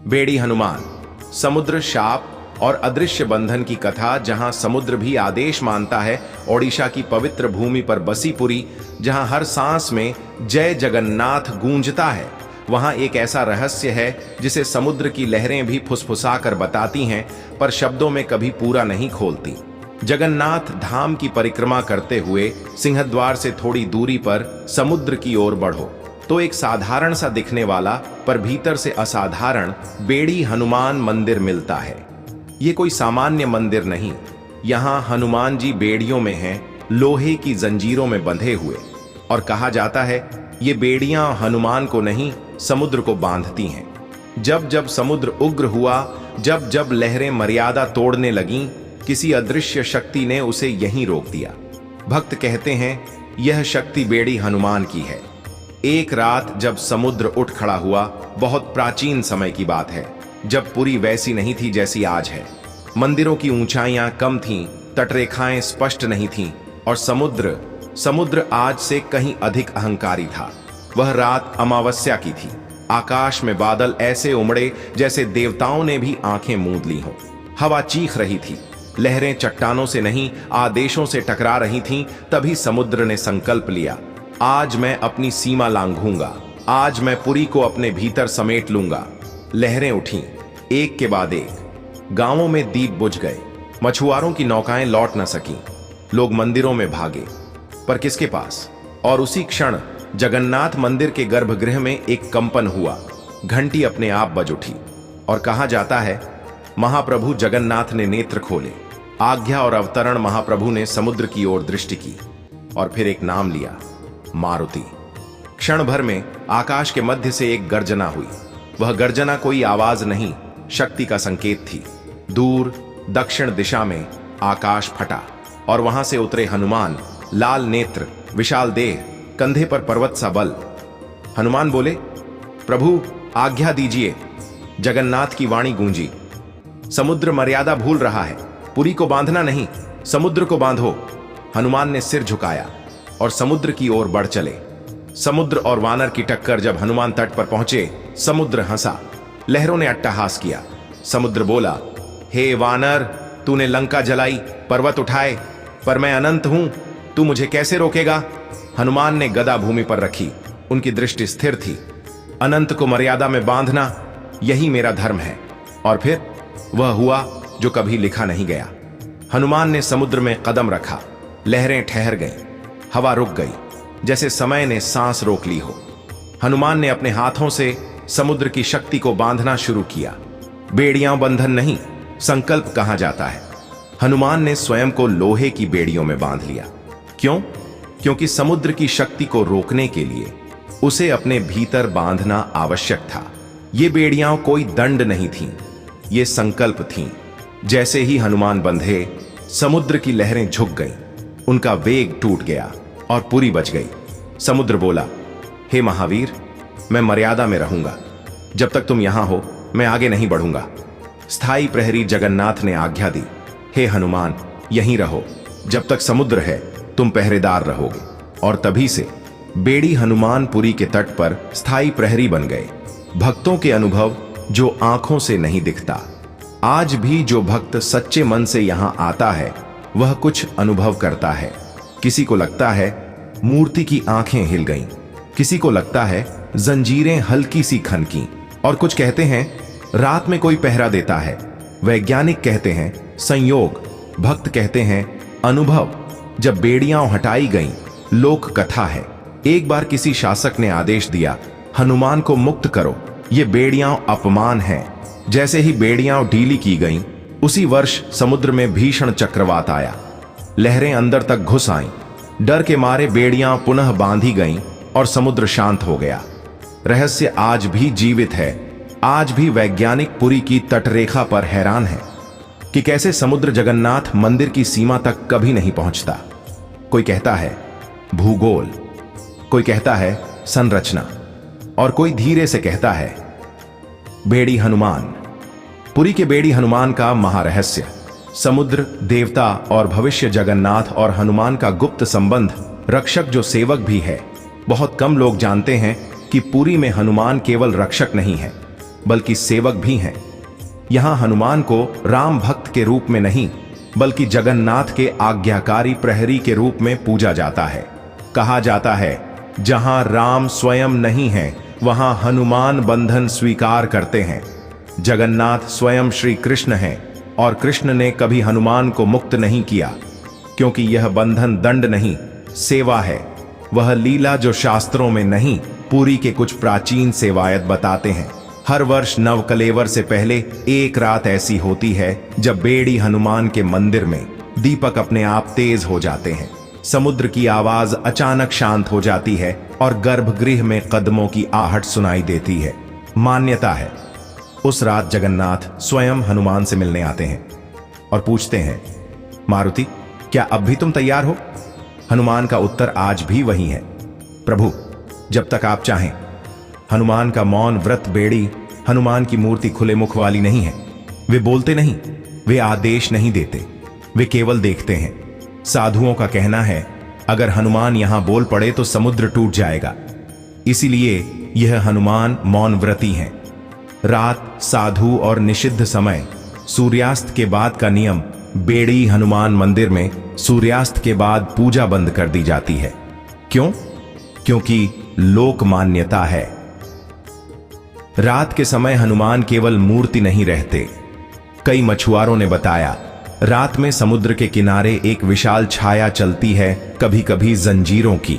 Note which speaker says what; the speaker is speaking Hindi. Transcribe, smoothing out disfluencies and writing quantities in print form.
Speaker 1: बेड़ी हनुमान, समुद्र शाप और अदृश्य बंधन की कथा। जहां समुद्र भी आदेश मानता है, ओडिशा की पवित्र भूमि पर बसी पुरी, जहां हर सांस में जय जगन्नाथ गूंजता है, वहां एक ऐसा रहस्य है जिसे समुद्र की लहरें भी फुसफुसाकर बताती हैं, पर शब्दों में कभी पूरा नहीं खोलती। जगन्नाथ धाम की परिक्रमा करते हुए सिंहद्वार से थोड़ी दूरी पर समुद्र की ओर बढ़ो तो एक साधारण सा दिखने वाला पर भीतर से असाधारण बेड़ी हनुमान मंदिर मिलता है। ये कोई सामान्य मंदिर नहीं, यहाँ हनुमान जी बेड़ियों में हैं, लोहे की जंजीरों में बंधे हुए, और कहा जाता है ये बेड़ियां हनुमान को नहीं समुद्र को बांधती हैं। जब जब समुद्र उग्र हुआ, जब जब लहरें मर्यादा तोड़ने लगीं, किसी अदृश्य शक्ति ने उसे यहीं रोक दिया। भक्त कहते हैं यह शक्ति बेड़ी हनुमान की है। एक रात जब समुद्र उठ खड़ा हुआ, बहुत प्राचीन समय की बात है, जब पुरी वैसी नहीं थी जैसी आज है। मंदिरों की ऊंचाइयां कम थीं, तटरेखाएं स्पष्ट नहीं थीं, और समुद्र आज से कहीं अधिक अहंकारी था। वह रात अमावस्या की थी। आकाश में बादल ऐसे उमड़े जैसे देवताओं ने भी आंखें मूंद ली हों। हवा चीख रही थी, लहरें चट्टानों से नहीं आदेशों से टकरा रही थीं। तभी समुद्र ने संकल्प लिया, आज मैं अपनी सीमा लांघूंगा, आज मैं पुरी को अपने भीतर समेट लूंगा। लहरें उठीं, एक के बाद एक। गांवों में दीप बुझ गए, मछुआरों की नौकाएं लौट न सकीं, लोग मंदिरों में भागे, पर किसके पास? और उसी क्षण जगन्नाथ मंदिर के गर्भगृह में एक कंपन हुआ। घंटी अपने आप बज उठी, और कहा जाता है महाप्रभु जगन्नाथ ने नेत्र खोले। आज्ञा और अवतरण महाप्रभु ने समुद्र की ओर दृष्टि की, और फिर एक नाम लिया, मारुति। क्षण भर में आकाश के मध्य से एक गर्जना हुई। वह गर्जना कोई आवाज नहीं, शक्ति का संकेत थी। दूर दक्षिण दिशा में आकाश फटा, और वहां से उतरे हनुमान, लाल नेत्र, विशाल देह, कंधे पर पर्वत सा बल। हनुमान बोले, प्रभु आज्ञा दीजिए। जगन्नाथ की वाणी गूंजी, समुद्र मर्यादा भूल रहा है, पुरी को बांधना नहीं, समुद्र को बांधो। हनुमान ने सिर झुकाया और समुद्र की ओर बढ़ चले। समुद्र और वानर की टक्कर। जब हनुमान तट पर पहुंचे, समुद्र हंसा, लहरों ने अट्टहास किया। समुद्र बोला, हे वानर, तूने लंका जलाई, पर्वत उठाए, पर मैं अनंत हूं, तू मुझे कैसे रोकेगा? हनुमान ने गदा भूमि पर रखी, उनकी दृष्टि स्थिर थी। अनंत को मर्यादा में बांधना, यही मेरा धर्म है। और फिर वह हुआ जो कभी लिखा नहीं गया। हनुमान ने समुद्र में कदम रखा, लहरें ठहर गईं, हवा रुक गई, जैसे समय ने सांस रोक ली हो। हनुमान ने अपने हाथों से समुद्र की शक्ति को बांधना शुरू किया। बेड़ियां बंधन नहीं, संकल्प कहा जाता है। हनुमान ने स्वयं को लोहे की बेड़ियों में बांध लिया। क्यों? क्योंकि समुद्र की शक्ति को रोकने के लिए उसे अपने भीतर बांधना आवश्यक था। ये बेड़ियां कोई दंड नहीं थीं, ये संकल्प थीं। जैसे ही हनुमान बंधे, समुद्र की लहरें झुक गईं, उनका वेग टूट गया और पुरी बच गई। समुद्र बोला, हे महावीर, मैं मर्यादा में रहूंगा, जब तक तुम यहां हो मैं आगे नहीं बढ़ूंगा। स्थायी प्रहरी जगन्नाथ ने आज्ञा दी, हे हनुमान, यहीं रहो, जब तक समुद्र है तुम पहरेदार रहोगे। और तभी से बेड़ी हनुमान पुरी के तट पर स्थायी प्रहरी बन गए। भक्तों के अनुभव जो आंखों से नहीं दिखता। आज भी जो भक्त सच्चे मन से यहां आता है, वह कुछ अनुभव करता है। किसी को लगता है मूर्ति की आंखें हिल गईं, किसी को लगता है जंजीरें हल्की सी खनकी, और कुछ कहते हैं रात में कोई पहरा देता है। वैज्ञानिक कहते हैं संयोग, भक्त कहते हैं अनुभव। जब बेड़ियां हटाई गईं, लोक कथा है। एक बार किसी शासक ने आदेश दिया, हनुमान को मुक्त करो, ये बेड़ियां अपमान है। जैसे ही बेड़ियां ढीली की गईं, उसी वर्ष समुद्र में भीषण चक्रवात आया। लहरें अंदर तक घुस आईं। डर के मारे बेड़ियां पुनः बांधी गईं और समुद्र शांत हो गया। रहस्य आज भी जीवित है। आज भी वैज्ञानिक पुरी की तटरेखा पर हैरान है कि कैसे समुद्र जगन्नाथ मंदिर की सीमा तक कभी नहीं पहुंचता। कोई कहता है भूगोल, कोई कहता है संरचना, और कोई धीरे से कहता है बेड़ी हनुमान। पुरी के बेड़ी हनुमान का महारहस्य। समुद्र देवता और भविष्य जगन्नाथ और हनुमान का गुप्त संबंध, रक्षक जो सेवक भी है। बहुत कम लोग जानते हैं कि पुरी में हनुमान केवल रक्षक नहीं है, बल्कि सेवक भी हैं। यहां हनुमान को राम भक्त के रूप में नहीं, बल्कि जगन्नाथ के आज्ञाकारी प्रहरी के रूप में पूजा जाता है। कहा जाता है, जहां राम स्वयं नहीं है, वहां हनुमान बंधन स्वीकार करते हैं। जगन्नाथ स्वयं श्री कृष्ण हैं और कृष्ण ने कभी हनुमान को मुक्त नहीं किया, क्योंकि यह बंधन दंड नहीं, सेवा है। वह लीला जो शास्त्रों में नहीं, पुरी के कुछ प्राचीन सेवायत बताते हैं। हर वर्ष नवकलेवर से पहले एक रात ऐसी होती है जब बेड़ी हनुमान के मंदिर में दीपक अपने आप तेज हो जाते हैं। समुद्र की आवाज अचानक शांत हो जाती है और गर्भगृह में कदमों की आहट सुनाई देती है। मान्यता है, उस रात जगन्नाथ स्वयं हनुमान से मिलने आते हैं और पूछते हैं, मारुति, क्या अब भी तुम तैयार हो? हनुमान का उत्तर आज भी वही है, प्रभु, जब तक आप चाहें। हनुमान का मौन व्रत बेड़ी हनुमान की मूर्ति खुले मुख वाली नहीं है। वे बोलते नहीं, वे आदेश नहीं देते, वे केवल देखते हैं। साधुओं का कहना है, अगर हनुमान यहां बोल पड़े तो समुद्र टूट जाएगा। इसीलिए यह हनुमान मौन व्रती हैं। रात, साधु और निषिद्ध समय, सूर्यास्त के बाद का नियम, बेड़ी हनुमान मंदिर में सूर्यास्त के बाद पूजा बंद कर दी जाती है। क्यों? क्योंकि लोक मान्यता है। रात के समय हनुमान केवल मूर्ति नहीं रहते। कई मछुआरों ने बताया, रात में समुद्र के किनारे एक विशाल छाया चलती है, कभी कभी जंजीरों की।